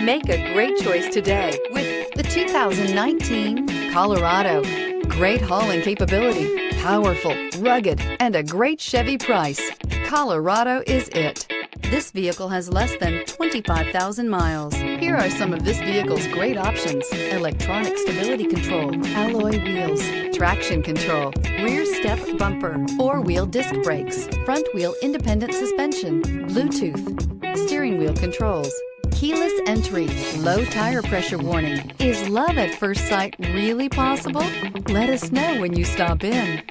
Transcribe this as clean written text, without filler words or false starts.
Make a great choice today with the 2019 Colorado. Great hauling capability, powerful, rugged, and a great Chevy price. Colorado is it. This vehicle has less than 25,000 miles. Here are some of this vehicle's great options: electronic stability control, alloy wheels, traction control, rear step bumper, four-wheel disc brakes, front wheel independent suspension, Bluetooth, steering wheel controls, keyless entry, low tire pressure warning. Is love at first sight really possible? Let us know when you stop in.